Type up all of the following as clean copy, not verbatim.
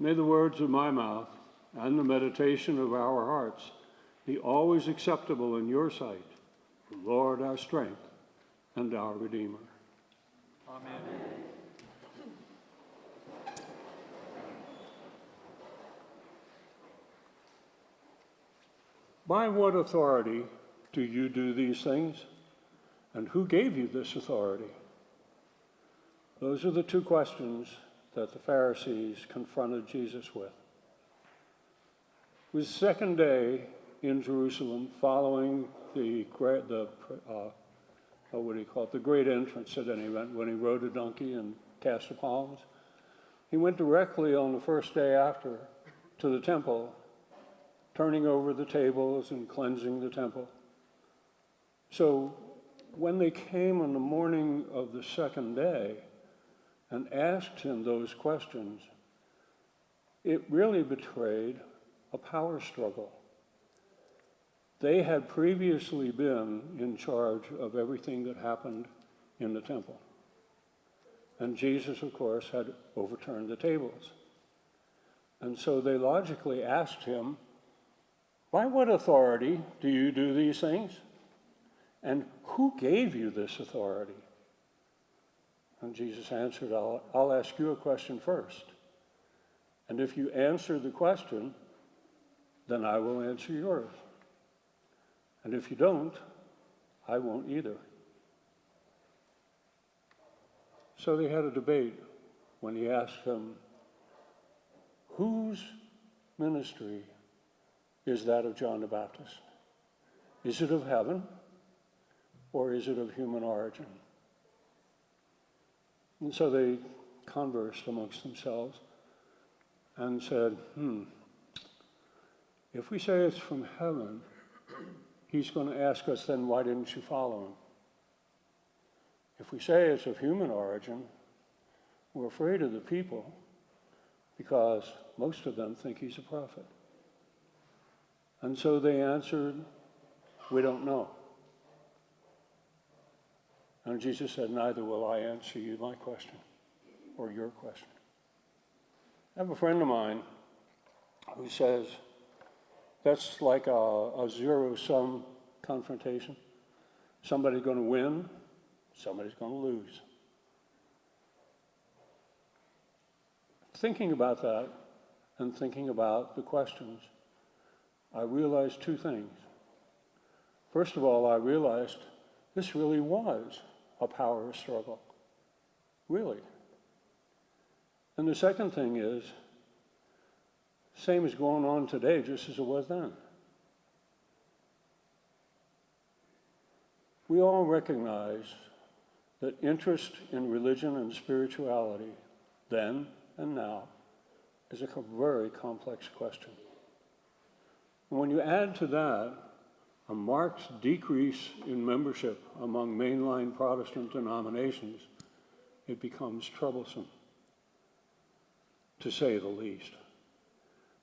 May the words of my mouth and the meditation of our hearts be always acceptable in your sight, Lord, our strength and our Redeemer. Amen. By what authority do you do these things? And who gave you this authority? Those are the two questions that the Pharisees confronted Jesus with. It was the second day in Jerusalem following the great entrance at any event, when he rode a donkey and cast the palms. He went directly on the first day after to the temple, turning over the tables and cleansing the temple. So when they came on the morning of the second day and asked him those questions, it really betrayed a power struggle. They had previously been in charge of everything that happened in the temple. And Jesus, of course, had overturned the tables. And so they logically asked him, by what authority do you do these things? And who gave you this authority? And Jesus answered, I'll ask you a question first. And if you answer the question, then I will answer yours. And if you don't, I won't either. So they had a debate when he asked them, whose ministry is that of John the Baptist? Is it of heaven, or is it of human origin? And so they conversed amongst themselves and said, if we say it's from heaven, he's going to ask us, then why didn't you follow him? If we say it's of human origin, we're afraid of the people because most of them think he's a prophet. And so they answered, we don't know. And Jesus said, neither will I answer you my question or your question. I have a friend of mine who says that's like a zero-sum confrontation. Somebody's going to win, somebody's going to lose. Thinking about that and thinking about the questions, I realized two things. First of all, I realized this really was a power struggle. Really. And the second thing is, same is going on today just as it was then. We all recognize that interest in religion and spirituality, then and now, is a very complex question. And when you add to that a marked decrease in membership among mainline Protestant denominations, it becomes troublesome, to say the least,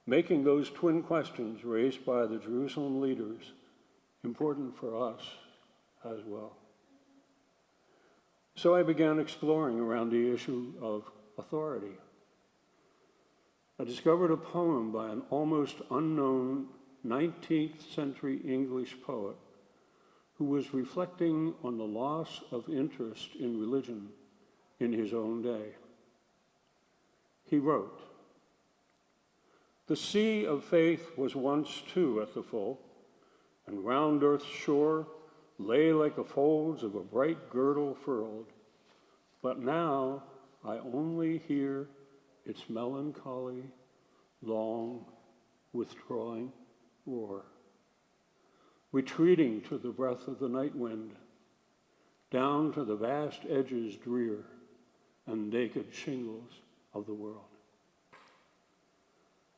making those twin questions raised by the Jerusalem leaders important for us as well. So I began exploring around the issue of authority. I discovered a poem by an almost unknown 19th century English poet who was reflecting on the loss of interest in religion in his own day. He wrote, "The sea of faith was once too at the full, and round earth's shore lay like the folds of a bright girdle furled. But now I only hear its melancholy, long, withdrawing roar, retreating to the breath of the night wind, down to the vast edges drear and naked shingles of the world."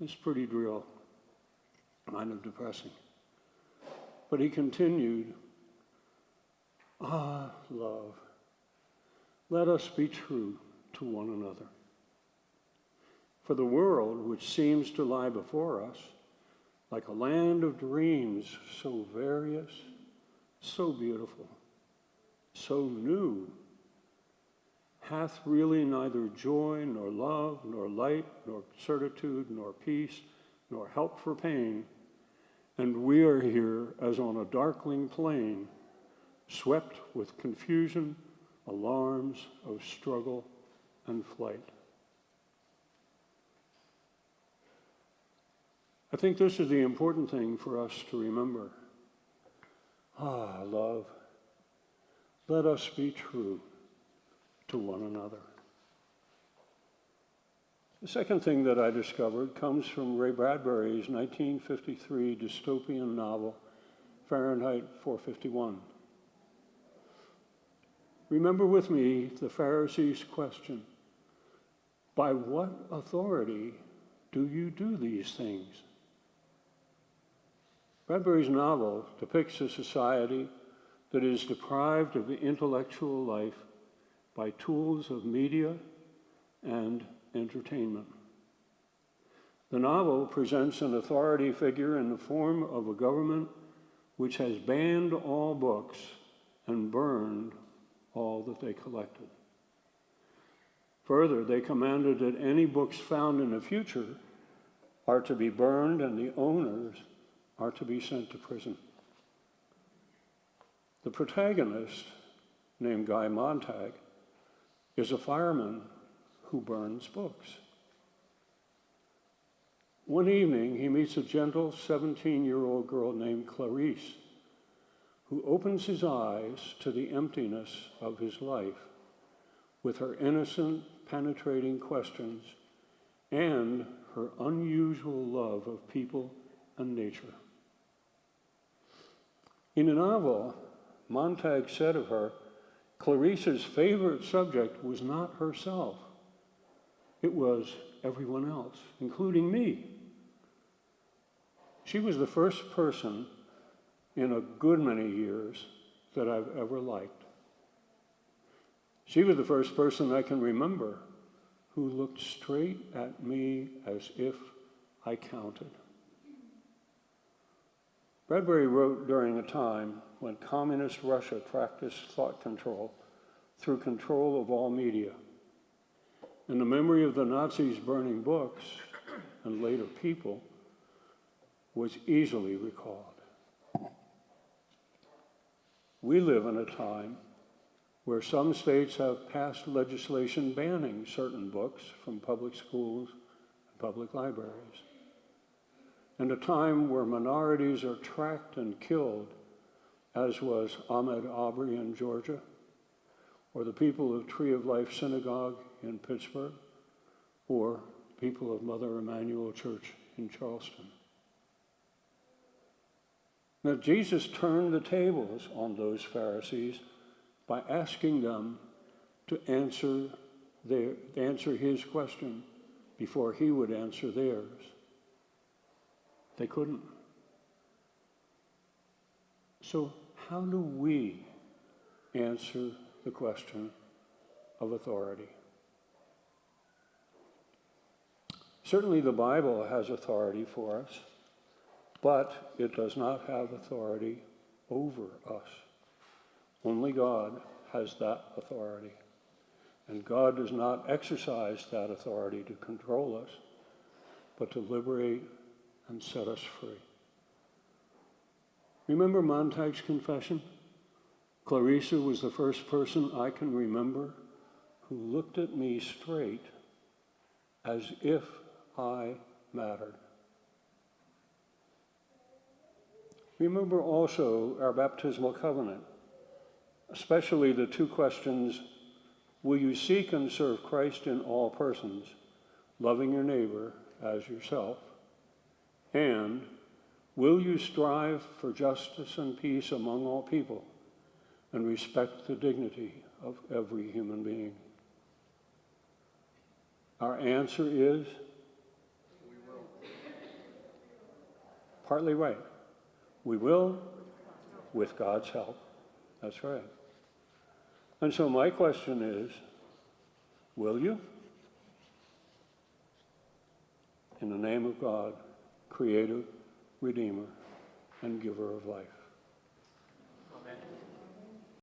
It's pretty drear, kind of depressing. But he continued, "Ah, love, let us be true to one another. For the world which seems to lie before us, like a land of dreams, so various, so beautiful, so new, hath really neither joy, nor love, nor light, nor certitude, nor peace, nor help for pain. And we are here as on a darkling plain, swept with confusion, alarms of struggle and flight. I think this is the important thing for us to remember. Love, let us be true to one another. The second thing that I discovered comes from Ray Bradbury's 1953 dystopian novel, Fahrenheit 451. Remember with me the Pharisees' question, by what authority do you do these things? Bradbury's novel depicts a society that is deprived of the intellectual life by tools of media and entertainment. The novel presents an authority figure in the form of a government which has banned all books and burned all that they collected. Further, they commanded that any books found in the future are to be burned and the owners are to be sent to prison. The protagonist, named Guy Montag, is a fireman who burns books. One evening, he meets a gentle 17-year-old girl named Clarice, who opens his eyes to the emptiness of his life with her innocent, penetrating questions and her unusual love of people and nature. In the novel, Montag said of her, Clarice's favorite subject was not herself. It was everyone else, including me. She was the first person in a good many years that I've ever liked. She was the first person I can remember who looked straight at me as if I counted. Bradbury wrote during a time when communist Russia practiced thought control through control of all media. And the memory of the Nazis burning books, and later people, was easily recalled. We live in a time where some states have passed legislation banning certain books from public schools and public libraries, and a time where minorities are tracked and killed, as was Ahmaud Arbery in Georgia, or the people of Tree of Life Synagogue in Pittsburgh, or people of Mother Emanuel Church in Charleston. Now, Jesus turned the tables on those Pharisees by asking them to answer his question before he would answer theirs. They couldn't. So how do we answer the question of authority? Certainly the Bible has authority for us, but it does not have authority over us. Only God has that authority. And God does not exercise that authority to control us, but to liberate and set us free. Remember Montag's confession? Clarissa was the first person I can remember who looked at me straight as if I mattered. Remember also our baptismal covenant, especially the two questions, will you seek and serve Christ in all persons, loving your neighbor as yourself? And will you strive for justice and peace among all people and respect the dignity of every human being? Our answer is, we will. Partly right. We will, with God's help. That's right. And so my question is, will you? In the name of God, Creator, Redeemer, and Giver of life.